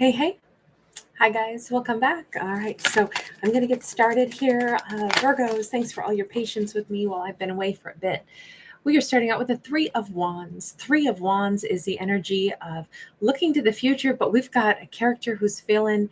Hey, hey. Hi, guys. Welcome back. All right. So I'm going to get started here. Virgos, thanks for all your patience with me while I've been away for a bit. We are starting out with the Three of Wands. Three of Wands is the energy of looking to the future, but we've got a character who's feeling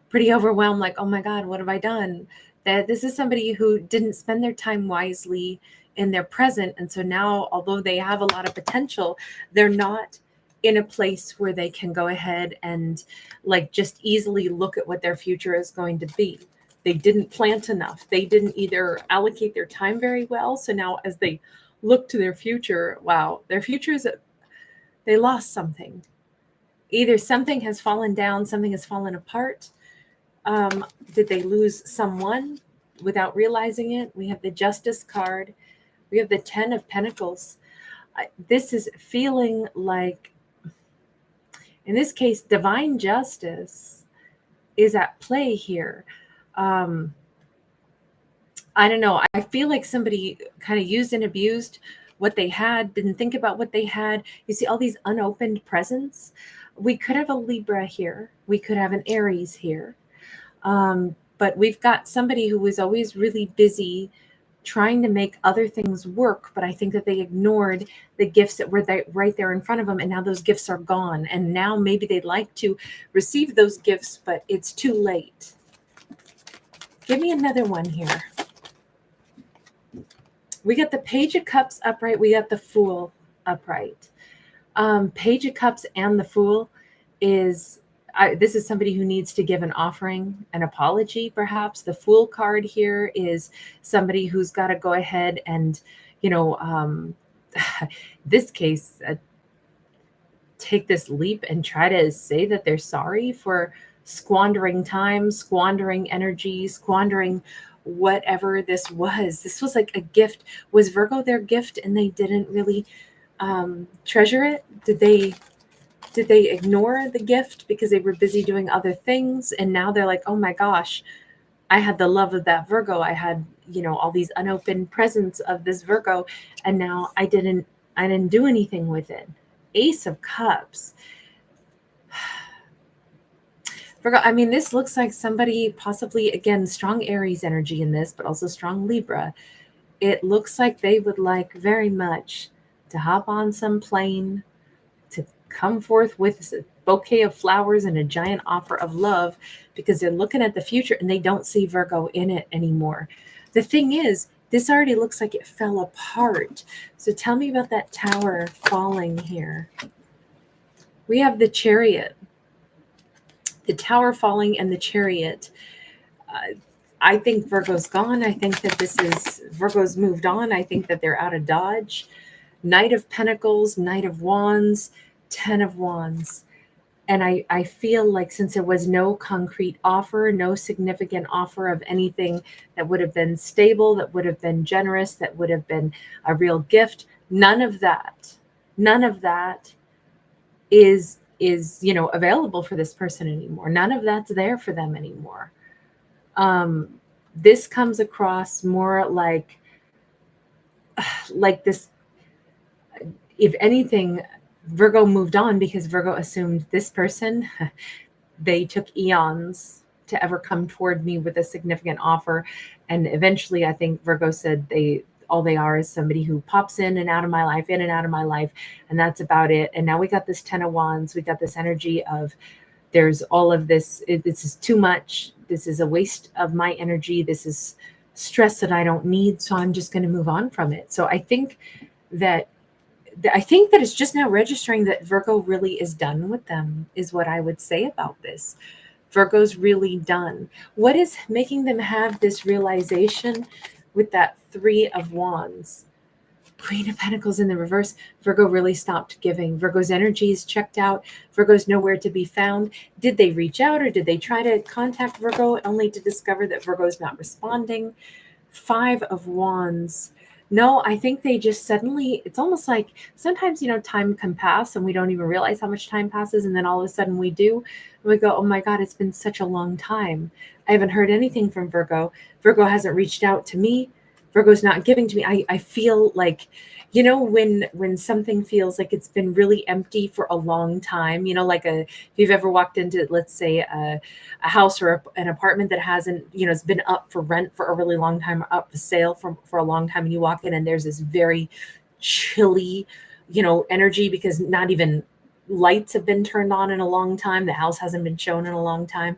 pretty overwhelmed, like, oh my God, what have I done? That this is somebody who didn't spend their time wisely in their present. And so now, although they have a lot of potential, they're not in a place where they can go ahead and like just easily look at what their future is going to be. They didn't plant enough. They didn't either allocate their time very well. So now as they look to their future, wow, their future is they lost something. Either something has fallen down, something has fallen apart. Did they lose someone without realizing it? We have the Justice card. We have the Ten of Pentacles. This is feeling like, in this case, divine justice is at play here. I don't know. I feel like somebody kind of used and abused what they had, didn't think about what they had. You see all these unopened presents. We could have a Libra here. We could have an Aries here. But we've got somebody who was always really busy trying to make other things work, but I think that they ignored the gifts that were right there in front of them, and now those gifts are gone. And now maybe they'd like to receive those gifts, but it's too late. Give me another one here. We got the Page of Cups upright. We got the Fool upright. Page of Cups and the Fool is... this is somebody who needs to give an offering, an apology, perhaps. The Fool card here is somebody who's got to go ahead and, this case, take this leap and try to say that they're sorry for squandering time, squandering energy, squandering whatever this was. This was like a gift. Was Virgo their gift and they didn't really treasure it? Did they ignore the gift because they were busy doing other things? And now they're like, oh my gosh, I had the love of that Virgo. I had, all these unopened presents of this Virgo. And now I didn't do anything with it. Ace of Cups. Virgo, I mean, this looks like somebody possibly, again, strong Aries energy in this, but also strong Libra. It looks like they would like very much to hop on some plane, to come forth with a bouquet of flowers and a giant offer of love, because they're looking at the future and they don't see Virgo in it anymore. The thing is, this already looks like it fell apart. So tell me about that Tower falling here. We have the Chariot, the Tower falling, and the Chariot. I think Virgo's gone. I think that Virgo's moved on. I think that they're out of Dodge. Knight of Pentacles, Knight of Wands, Ten of Wands. And I feel like since there was no concrete offer, no significant offer of anything that would have been stable, that would have been generous, that would have been a real gift, none of that is available for this person anymore. None of that's there for them anymore. This comes across more like this. If anything, Virgo moved on because Virgo assumed this person, they took eons to ever come toward me with a significant offer. And eventually I think Virgo said all they are is somebody who pops in and out of my life, in and out of my life. And that's about it. And now we got this Ten of Wands. We got this energy of there's all of this. This is too much. This is a waste of my energy. This is stress that I don't need. So I'm just going to move on from it. So I think that it's just now registering that Virgo really is done with them, is what I would say about this. Virgo's really done. What is making them have this realization with that Three of Wands? Queen of Pentacles in the reverse. Virgo really stopped giving. Virgo's energy is checked out. Virgo's nowhere to be found. Did they reach out or did they try to contact Virgo only to discover that Virgo's not responding? Five of Wands. No, I think they just suddenly, it's almost like sometimes, time can pass and we don't even realize how much time passes. And then all of a sudden we do. And we go, oh my God, it's been such a long time. I haven't heard anything from Virgo. Virgo hasn't reached out to me. Virgo's not giving to me. I feel like, when something feels like it's been really empty for a long time, like if you've ever walked into, let's say, a house or an apartment that hasn't, it's been up for rent for a really long time, or up for sale for a long time, and you walk in and there's this very chilly, energy, because not even lights have been turned on in a long time. The house hasn't been shown in a long time.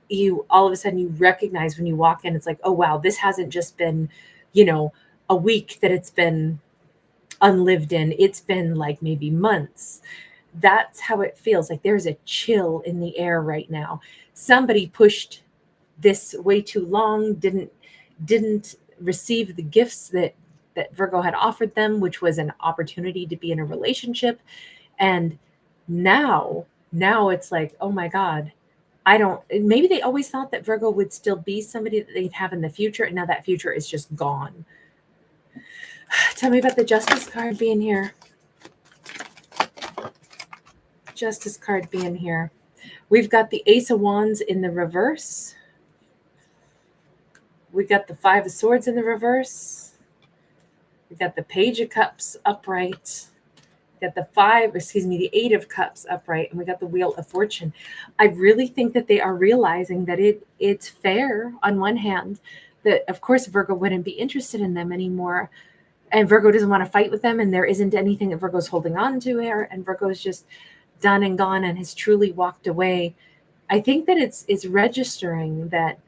You all of a sudden you recognize when you walk in, it's like, oh wow, this hasn't just been, a week that it's been unlived in. It's been like maybe months. That's how it feels. Like there's a chill in the air right now. Somebody pushed this way too long, didn't receive the gifts that Virgo had offered them, which was an opportunity to be in a relationship. And now it's like, oh my God, maybe they always thought that Virgo would still be somebody that they'd have in the future. And now that future is just gone. Tell me about the Justice card being here. Justice card being here. We've got the Ace of Wands in the reverse. We got the Five of Swords in the reverse. We got the Page of Cups upright. We got the Eight of Cups upright, and we got the Wheel of Fortune. I really think that they are realizing that it's fair on one hand that, of course, Virgo wouldn't be interested in them anymore. And Virgo doesn't want to fight with them, and there isn't anything that Virgo's holding on to here, and Virgo's just done and gone and has truly walked away. I think that it's registering that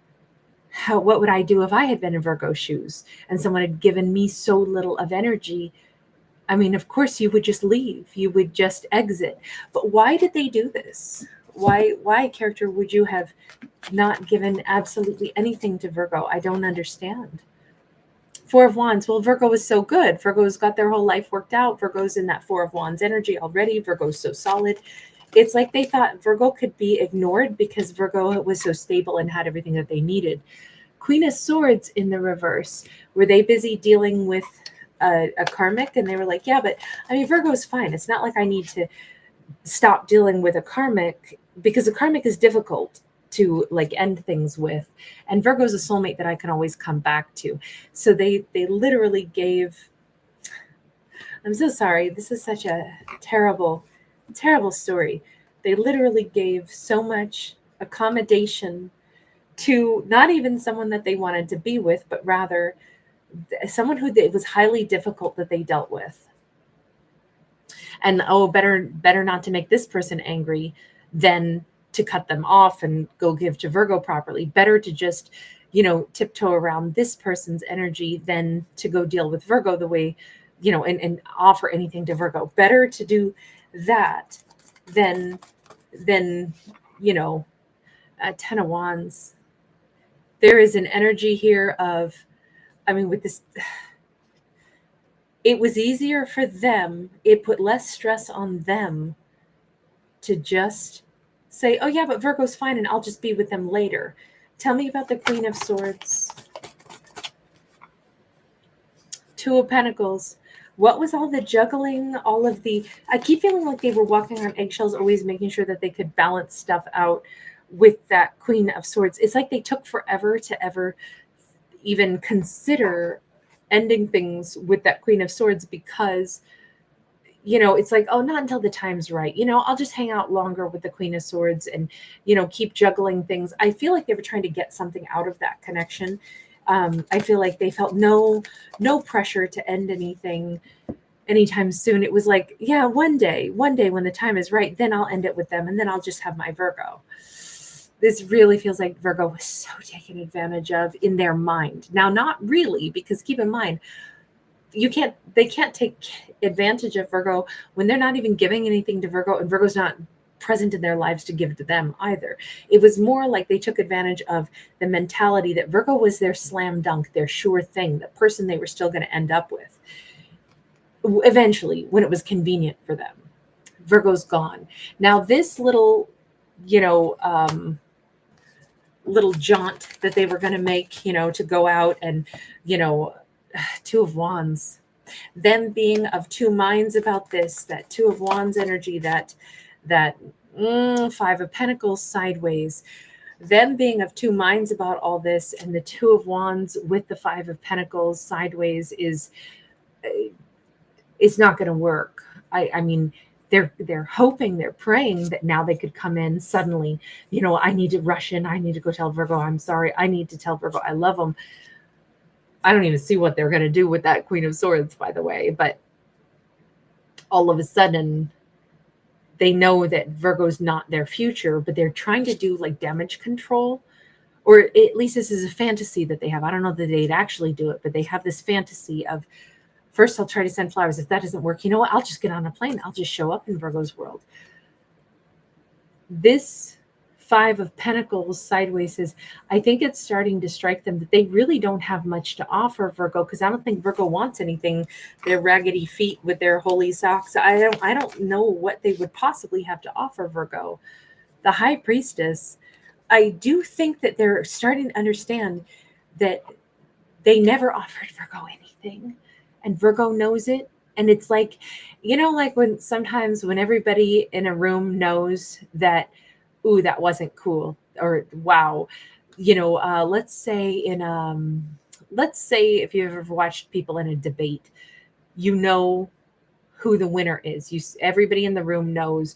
what would I do if I had been in Virgo's shoes and someone had given me so little of energy? I mean, of course you would just leave. You would just exit. But why did they do this? Why, character, would you have not given absolutely anything to Virgo? I don't understand. Four of Wands. Well, Virgo is so good. Virgo's got their whole life worked out. Virgo's in that Four of Wands energy already. Virgo's so solid. It's like they thought Virgo could be ignored because Virgo was so stable and had everything that they needed. Queen of Swords in the reverse. Were they busy dealing with a karmic? And they were like, yeah, but I mean, Virgo's fine. It's not like I need to stop dealing with a karmic, because a karmic is difficult to like end things with, and Virgo's a soulmate that I can always come back to. So they literally gave, I'm so sorry, this is such a terrible story. They literally gave so much accommodation to not even someone that they wanted to be with, but rather someone who it was highly difficult that they dealt with. And better not to make this person angry than to cut them off and go give to Virgo properly. Better to just, tiptoe around this person's energy than to go deal with Virgo the way, and offer anything to Virgo. Better to do that than a Ten of Wands. There is an energy here of, with this, it was easier for them. It put less stress on them to just say, oh yeah, but Virgo's fine and I'll just be with them later. Tell me about the Queen of Swords. Two of Pentacles. What was all the juggling, I keep feeling like they were walking on eggshells, always making sure that they could balance stuff out with that Queen of Swords. It's like they took forever to ever even consider ending things with that Queen of Swords, because it's like, oh, not until the time's right. I'll just hang out longer with the Queen of Swords and, keep juggling things. I feel like they were trying to get something out of that connection. I feel like they felt no pressure to end anything anytime soon. It was like, yeah, one day when the time is right, then I'll end it with them, and then I'll just have my Virgo. This really feels like Virgo was so taken advantage of in their mind. Now, not really, because keep in mind, they can't take advantage of Virgo when they're not even giving anything to Virgo, and Virgo's not present in their lives to give to them either. It was more like they took advantage of the mentality that Virgo was their slam dunk, their sure thing, the person they were still going to end up with eventually when it was convenient for them. Virgo's gone. Now this little, little jaunt that they were going to make, to go out and, Two of Wands, them being of two minds about this, that Two of Wands energy, that Five of Pentacles sideways. them being of two minds about all this, and the Two of Wands with the Five of Pentacles sideways is, it's not going to work. I mean, they're hoping, they're praying that now they could come in suddenly. I need to rush in. I need to go tell Virgo I'm sorry. I need to tell Virgo I love him. I don't even see what they're going to do with that Queen of Swords, by the way. But all of a sudden, they know that Virgo's not their future, but they're trying to do like damage control. Or at least this is a fantasy that they have. I don't know that they'd actually do it, but they have this fantasy of, first I'll try to send flowers. If that doesn't work, you know what? I'll just get on a plane. I'll just show up in Virgo's world. This Five of Pentacles sideways says, I think it's starting to strike them that they really don't have much to offer Virgo, because I don't think Virgo wants anything. Their raggedy feet with their holy socks. I don't know what they would possibly have to offer Virgo. The High Priestess, I do think that they're starting to understand that they never offered Virgo anything, and Virgo knows it. And it's like, like when sometimes when everybody in a room knows that, ooh, that wasn't cool, or wow, let's say if you've ever watched people in a debate, who the winner is. Everybody in the room knows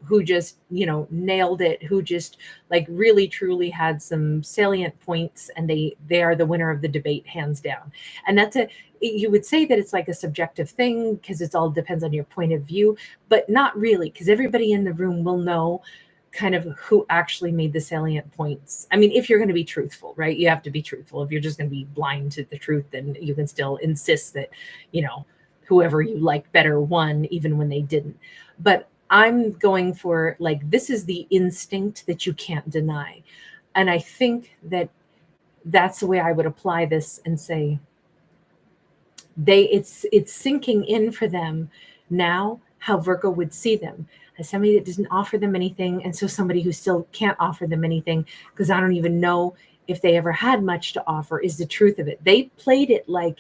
who just, nailed it, who just like really truly had some salient points, and they are the winner of the debate, hands down. And you would say that it's like a subjective thing because it all depends on your point of view, but not really, because everybody in the room will know kind of who actually made the salient points. I mean, if you're going to be truthful, right? You have to be truthful. If you're just going to be blind to the truth, then you can still insist that, whoever you like better won, even when they didn't. But I'm going for, like, this is the instinct that you can't deny. And I think that that's the way I would apply this and say, it's sinking in for them now how Virgo would see them as somebody that doesn't offer them anything. And so somebody who still can't offer them anything, because I don't even know if they ever had much to offer, is the truth of it. They played it like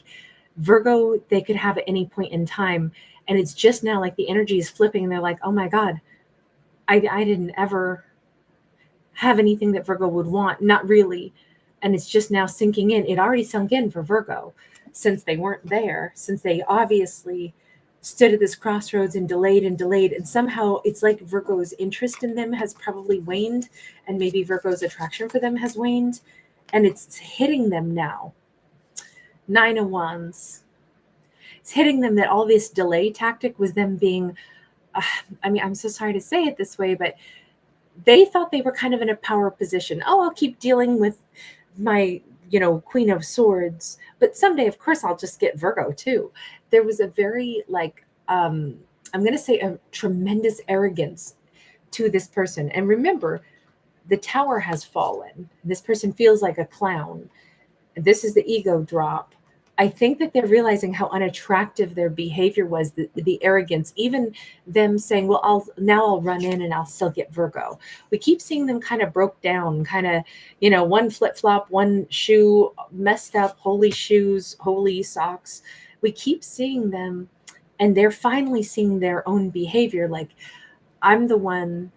Virgo, they could have at any point in time. And it's just now like the energy is flipping and they're like, oh my God, I didn't ever have anything that Virgo would want. Not really. And it's just now sinking in. It already sunk in for Virgo since they weren't there, since they obviously stood at this crossroads and delayed. And somehow it's like Virgo's interest in them has probably waned, and maybe Virgo's attraction for them has waned, and it's hitting them now. 9 of Wands. It's hitting them that all this delay tactic was them being, I'm so sorry to say it this way, but they thought they were kind of in a power position. Oh, I'll keep dealing with my, Queen of Swords, but someday, of course, I'll just get Virgo too. There was a very, I'm going to say a tremendous arrogance to this person. And remember, the tower has fallen. This person feels like a clown. This is the ego drop. I think that they're realizing how unattractive their behavior was, the arrogance, even them saying, well, I'll run in and I'll still get Virgo. We keep seeing them kind of broke down, kind of, one flip-flop, one shoe messed up, holy shoes, holy socks. We keep seeing them, and they're finally seeing their own behavior. Like, I'm the one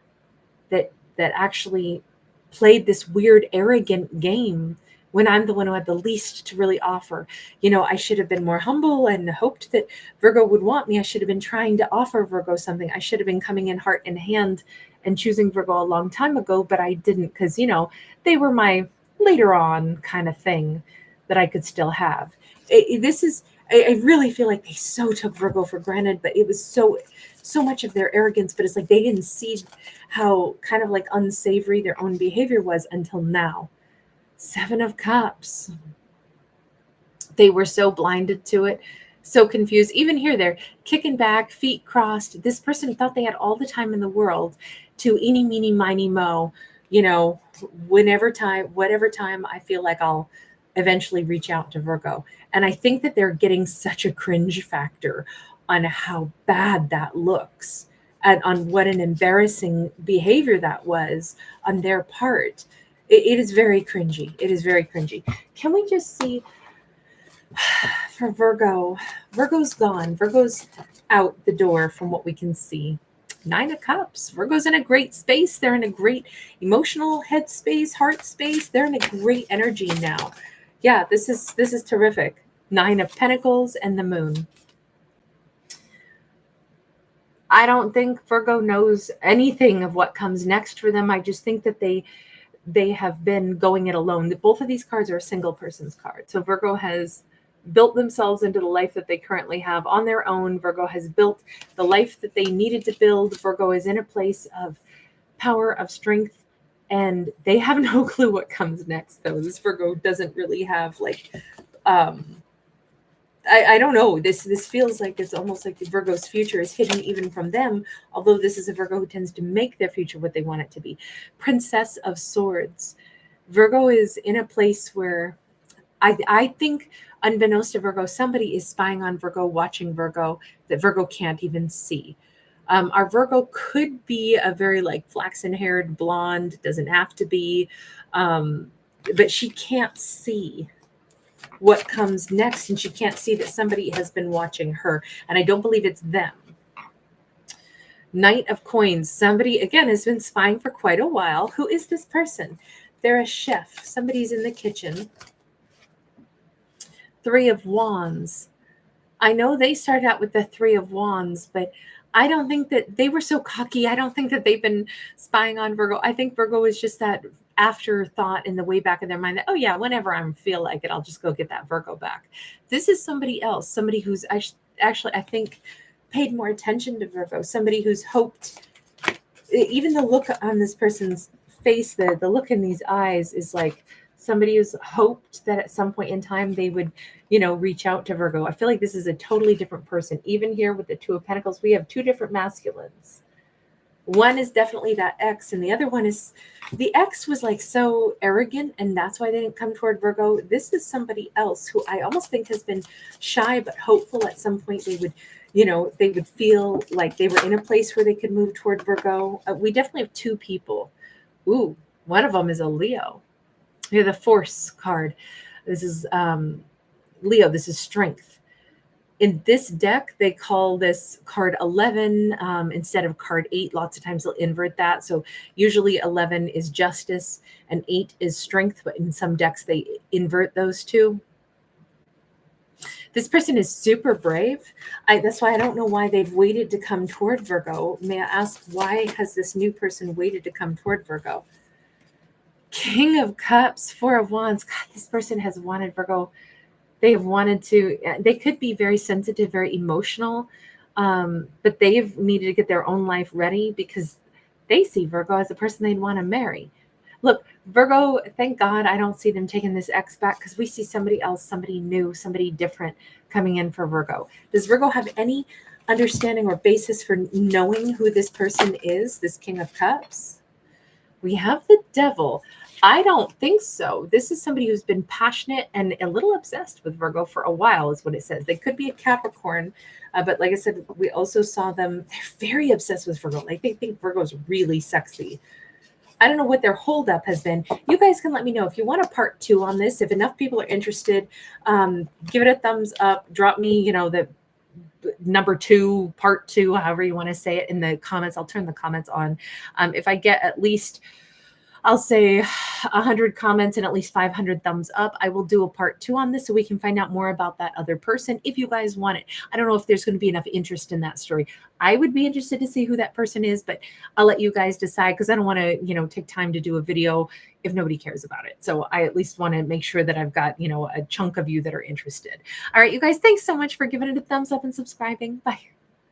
that actually played this weird, arrogant game when I'm the one who had the least to really offer. I should have been more humble and hoped that Virgo would want me. I should have been trying to offer Virgo something. I should have been coming in heart in hand and choosing Virgo a long time ago, but I didn't, because, they were my later on kind of thing that I could still have. I really feel like they so took Virgo for granted, but it was so much of their arrogance, but it's like they didn't see how kind of like unsavory their own behavior was until now. 7 of Cups. They were so blinded to it, so confused. Even here, they're kicking back, feet crossed. This person thought they had all the time in the world to eeny, meeny, miny, mo, whatever time I feel like I'll eventually reach out to Virgo. And I think that they're getting such a cringe factor on how bad that looks and on what an embarrassing behavior that was on their part. It is very cringy. It is very cringy. Can we just see for Virgo? Virgo's gone. Virgo's out the door from what we can see. Nine of Cups. Virgo's in a great space. They're in a great emotional head space, heart space. They're in a great energy now. Yeah, this is terrific. Nine of Pentacles and the Moon. I don't think Virgo knows anything of what comes next for them. I just think that they have been going it alone. Both of these cards are a single person's card. So Virgo has built themselves into the life that they currently have on their own. Virgo has built the life that they needed to build. Virgo is in a place of power, of strength, and they have no clue what comes next, though. This Virgo doesn't really have like I don't know. This feels like it's almost like the Virgo's future is hidden even from them, although this is a Virgo who tends to make their future what they want it to be. Princess of Swords. Virgo is in a place where I think, unbeknownst to Virgo, somebody is spying on Virgo, watching Virgo, that Virgo can't even see. Our Virgo could be a very like flaxen-haired blonde, doesn't have to be, but she can't see what comes next, and she can't see that somebody has been watching her, and I don't believe it's them. Knight of Coins. Somebody, again, has been spying for quite a while. Who is this person? They're a chef. Somebody's in the kitchen. Three of Wands. I know they started out with the Three of Wands, but I don't think that they were so cocky. I don't think that they've been spying on Virgo. I think Virgo is just that afterthought in the way back of their mind that, oh yeah, whenever I feel like it, I'll just go get that Virgo back. This is somebody else, somebody who's actually, I think, paid more attention to Virgo, somebody who's hoped, even the look on this person's face, the look in these eyes is like somebody who's hoped that at some point in time they would, reach out to Virgo. I feel like this is a totally different person. Even here with the Two of Pentacles, we have two different masculines. One is definitely that ex, and the other one is the ex was like so arrogant, and that's why they didn't come toward Virgo. This is somebody else who I almost think has been shy but hopeful at some point they would, they would feel like they were in a place where they could move toward Virgo. We definitely have two people. Ooh, one of them is a Leo. Here, the Force card. This is Leo. This is strength. In this deck, they call this card 11 instead of card 8. Lots of times they'll invert that. So usually 11 is justice and 8 is strength, but in some decks they invert those two. This person is super brave. That's why I don't know why they've waited to come toward Virgo. May I ask, why has this new person waited to come toward Virgo? King of Cups, Four of Wands. God, this person has wanted Virgo. They have wanted to, they could be very sensitive, very emotional, but they've needed to get their own life ready because they see Virgo as the person they'd want to marry. Look, Virgo, thank God I don't see them taking this ex back because we see somebody else, somebody new, somebody different coming in for Virgo. Does Virgo have any understanding or basis for knowing who this person is, this King of Cups? We have the Devil. I don't think so. This is somebody who's been passionate and a little obsessed with Virgo for a while, is what it says. They could be a Capricorn, but like I said, we also saw them, they're very obsessed with Virgo. Like they think Virgo's really sexy. I don't know what their holdup has been. You guys can let me know if you want a part 2 on this. If enough people are interested, give it a thumbs up. Drop me, the number 2, part 2, however you want to say it in the comments. I'll turn the comments on. If I get at least, I'll say 100 comments and at least 500 thumbs up, I will do a part 2 on this so we can find out more about that other person if you guys want it. I don't know if there's going to be enough interest in that story. I would be interested to see who that person is, but I'll let you guys decide because I don't want to, take time to do a video if nobody cares about it. So I at least want to make sure that I've got, a chunk of you that are interested. All right, you guys, thanks so much for giving it a thumbs up and subscribing. Bye.